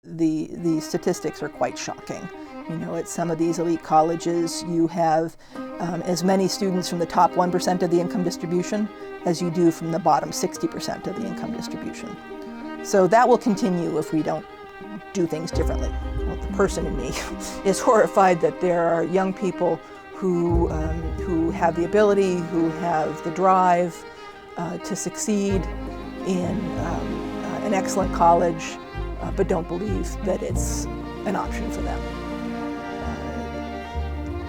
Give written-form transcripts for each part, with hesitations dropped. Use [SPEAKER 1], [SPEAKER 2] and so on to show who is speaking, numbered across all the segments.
[SPEAKER 1] The statistics are quite shocking. You know, at some of these elite colleges, you have as many students from the top 1% of the income distribution as you do from the bottom 60% of the income distribution. So that will continue if we don't do things differently. Well, the person in me is horrified that there are young people who have the ability, who have the drive to succeed in an excellent college, but don't believe that it's an option for them.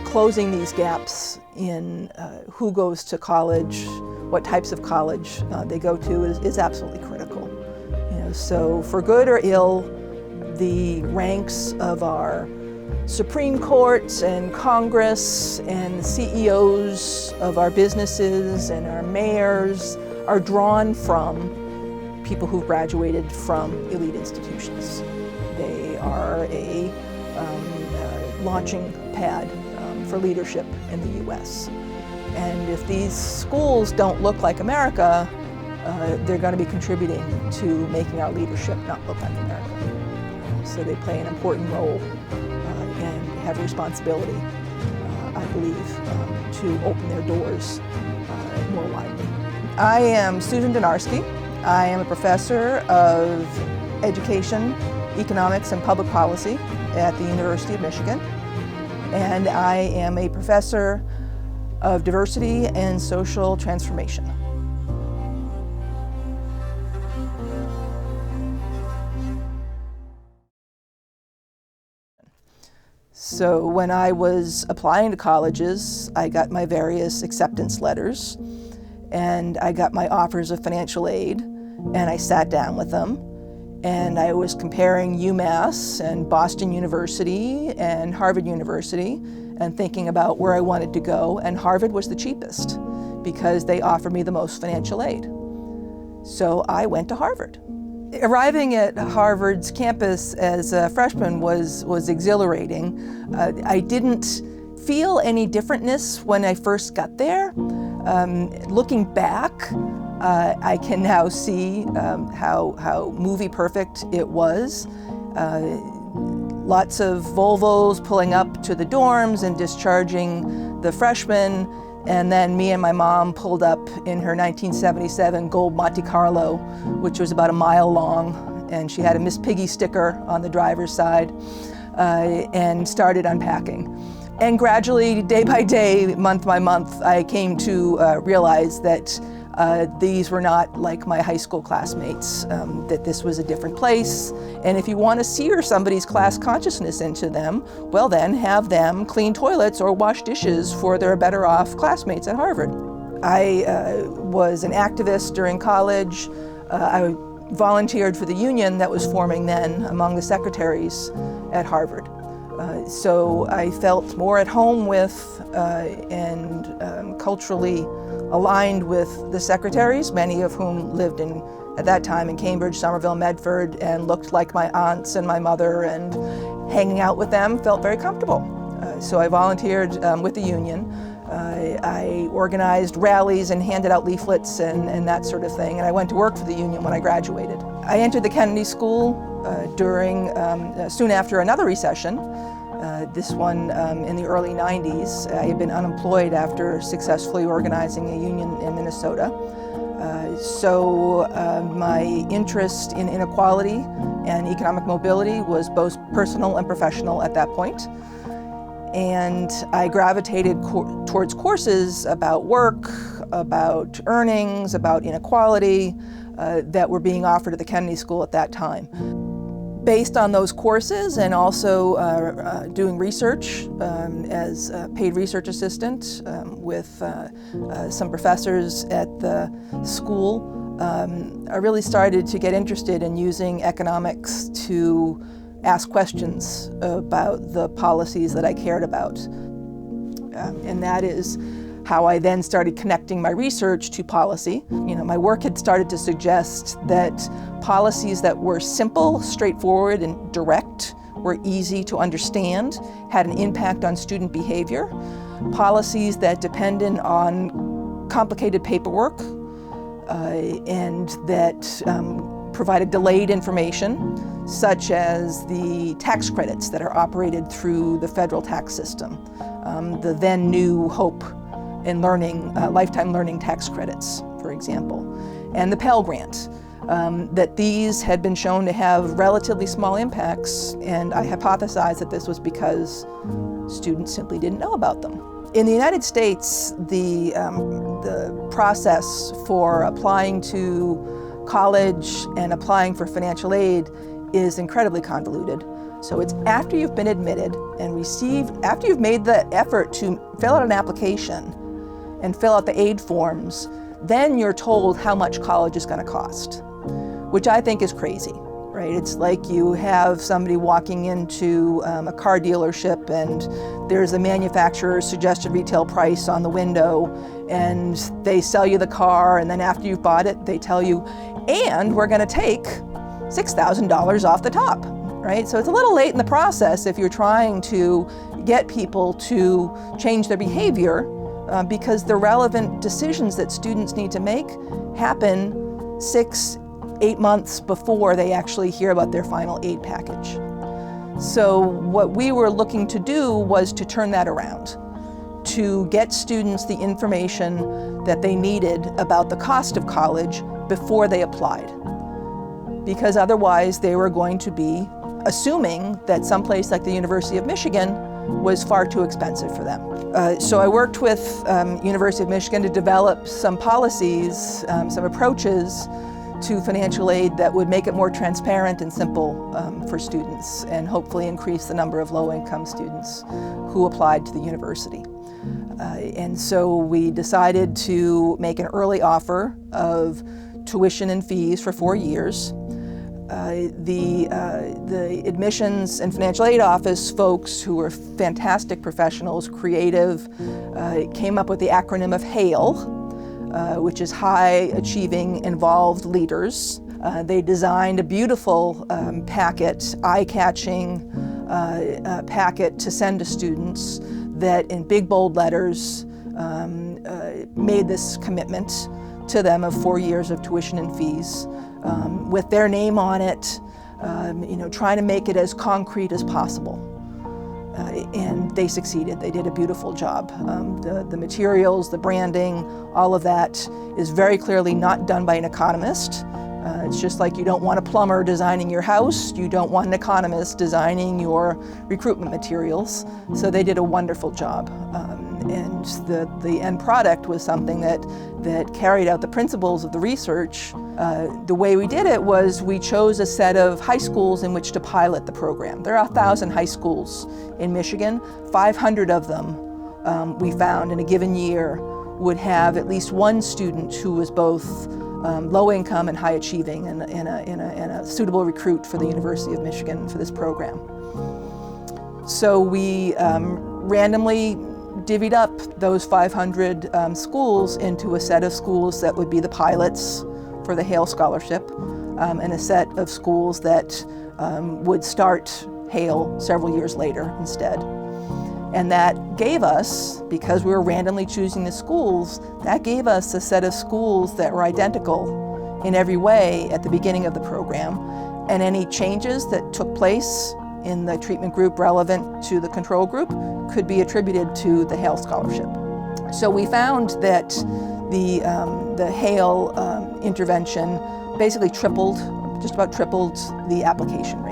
[SPEAKER 1] Closing these gaps in who goes to college, what types of college they go to is absolutely critical. You know, so for good or ill, the ranks of our Supreme Court and Congress and CEOs of our businesses and our mayors are drawn from people who graduated from elite institutions. They are a launching pad for leadership in the US. And if these schools don't look like America, they're going to be contributing to making our leadership not look like America. So they play an important role and have responsibility, I believe, to open their doors more widely. I am Susan Dynarski. I am a professor of education, economics, and public policy at the University of Michigan. And I am a professor of diversity and social transformation. So when I was applying to colleges, I got my various acceptance letters, and I got my offers of financial aid, and I sat down with them, and I was comparing UMass and Boston University and Harvard University and thinking about where I wanted to go, and Harvard was the cheapest because they offered me the most financial aid. So I went to Harvard. Arriving at Harvard's campus as a freshman was exhilarating. I didn't feel any differentness when I first got there. Looking back, I can now see how movie perfect it was. Lots of Volvos pulling up to the dorms and discharging the freshmen, and then me and my mom pulled up in her 1977 gold Monte Carlo, which was about a mile long, and she had a Miss Piggy sticker on the driver's side, and started unpacking. And gradually, day by day, month by month, I came to realize that these were not like my high school classmates, that this was a different place. And if you want to sear somebody's class consciousness into them, well then have them clean toilets or wash dishes for their better off classmates at Harvard. I was an activist during college. I volunteered for the union that was forming then among the secretaries at Harvard. So I felt more at home with and culturally aligned with the secretaries, many of whom lived at that time in Cambridge, Somerville, Medford, and looked like my aunts and my mother, and hanging out with them felt very comfortable. So I volunteered with the union. I organized rallies and handed out leaflets and that sort of thing, and I went to work for the union when I graduated. I entered the Kennedy School soon after another recession, this one in the early 90s. I had been unemployed after successfully organizing a union in Minnesota. So my interest in inequality and economic mobility was both personal and professional at that point. And I gravitated towards courses about work, about earnings, about inequality that were being offered at the Kennedy School at that time. Based on those courses and also doing research as a paid research assistant with some professors at the school, I really started to get interested in using economics to ask questions about the policies that I cared about. And that is how I then started connecting my research to policy. You know, my work had started to suggest that policies that were simple, straightforward, and direct, were easy to understand, had an impact on student behavior. Policies that depended on complicated paperwork and that provided delayed information such as the tax credits that are operated through the federal tax system, the then new Hope in Learning, lifetime learning tax credits, for example, and the Pell Grant. That these had been shown to have relatively small impacts, and I hypothesized that this was because students simply didn't know about them. In the United States, the process for applying to college and applying for financial aid is incredibly convoluted. So it's after you've been admitted and after you've made the effort to fill out an application and fill out the aid forms, then you're told how much college is going to cost, which I think is crazy, right? It's like you have somebody walking into a car dealership and there's a manufacturer's suggested retail price on the window, and they sell you the car, and then after you've bought it, they tell you, and we're going to take $6,000 off the top, right? So it's a little late in the process if you're trying to get people to change their behavior, because the relevant decisions that students need to make happen 6-8 months before they actually hear about their final aid package. So what we were looking to do was to turn that around, to get students the information that they needed about the cost of college before they applied. Because otherwise they were going to be assuming that someplace like the University of Michigan was far too expensive for them. So I worked with University of Michigan to develop some policies, some approaches to financial aid that would make it more transparent and simple for students, and hopefully increase the number of low-income students who applied to the university. And so we decided to make an early offer of tuition and fees for 4 years. The admissions and financial aid office folks, who were fantastic professionals, creative, came up with the acronym of HAIL, which is High Achieving Involved Leaders. They designed a beautiful packet, eye-catching packet to send to students that in big bold letters made this commitment to them of 4 years of tuition and fees, with their name on it, trying to make it as concrete as possible. And they succeeded. They did a beautiful job. The materials, the branding, all of that is very clearly not done by an economist. It's just like you don't want a plumber designing your house, you don't want an economist designing your recruitment materials. So they did a wonderful job. And the end product was something that carried out the principles of the research. The way we did it was we chose a set of high schools in which to pilot the program. There are 1,000 high schools in Michigan. 500 of them we found in a given year would have at least one student who was both low income and high achieving, and a suitable recruit for the University of Michigan for this program. So we randomly divvied up those 500 schools into a set of schools that would be the pilots for the HAIL scholarship, and a set of schools that would start HAIL several years later instead. And that gave us, because we were randomly choosing the schools, that gave us a set of schools that were identical in every way at the beginning of the program, and any changes that took place in the treatment group relevant to the control group could be attributed to the HAIL scholarship. So we found that the HAIL intervention basically just about tripled the application rate.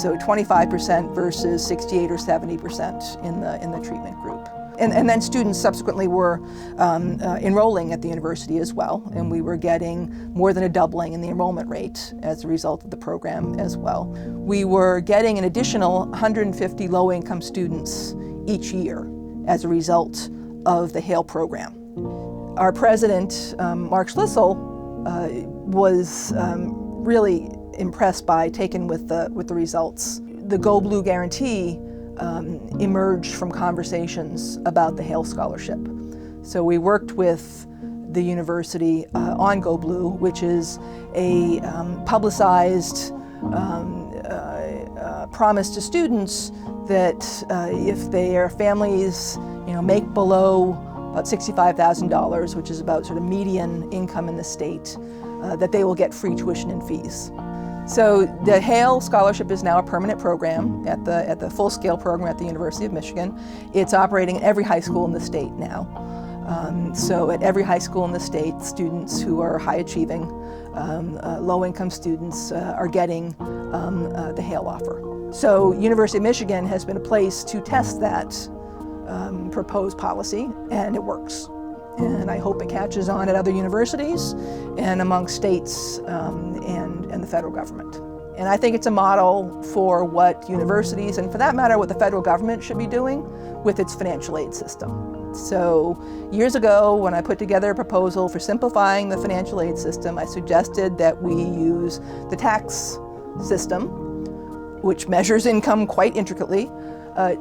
[SPEAKER 1] So 25% versus 68 or 70% in the treatment group. And then students subsequently were enrolling at the university as well, and we were getting more than a doubling in the enrollment rate as a result of the program as well. We were getting an additional 150 low-income students each year as a result of the HAIL program. Our president, Mark Schlissel, was really impressed taken with the results. The Go Blue guarantee emerged from conversations about the HAIL scholarship. So we worked with the university on Go Blue, which is a publicized promise to students that if their families make below about $65,000, which is about sort of median income in the state, that they will get free tuition and fees. So the Hale Scholarship is now a permanent program at the full-scale program at the University of Michigan. It's operating in every high school in the state now. So at every high school in the state, students who are high-achieving, low-income students are getting the Hale offer. So University of Michigan has been a place to test that proposed policy, and it works. And I hope it catches on at other universities and among states and the federal government. And I think it's a model for what universities, and for that matter, what the federal government should be doing with its financial aid system. So years ago, when I put together a proposal for simplifying the financial aid system, I suggested that we use the tax system, which measures income quite intricately,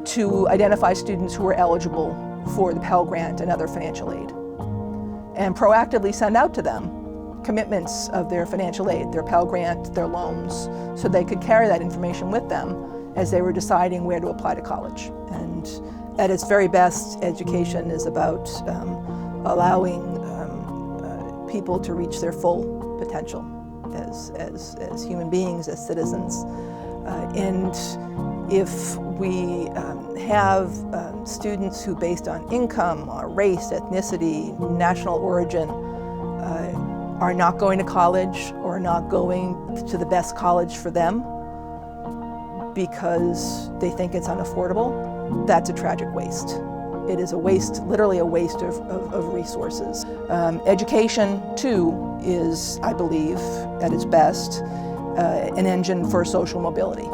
[SPEAKER 1] to identify students who are eligible for the Pell Grant and other financial aid, and proactively send out to them commitments of their financial aid, their Pell Grant, their loans, so they could carry that information with them as they were deciding where to apply to college. And at its very best, education is about allowing people to reach their full potential as human beings, as citizens. And if we have students who, based on income, or race, ethnicity, national origin, are not going to college or not going to the best college for them because they think it's unaffordable, that's a tragic waste. It is a waste, literally a waste of resources. Education, too, is, I believe, at its best, an engine for social mobility.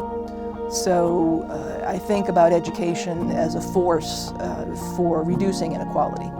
[SPEAKER 1] So I think about education as a force for reducing inequality.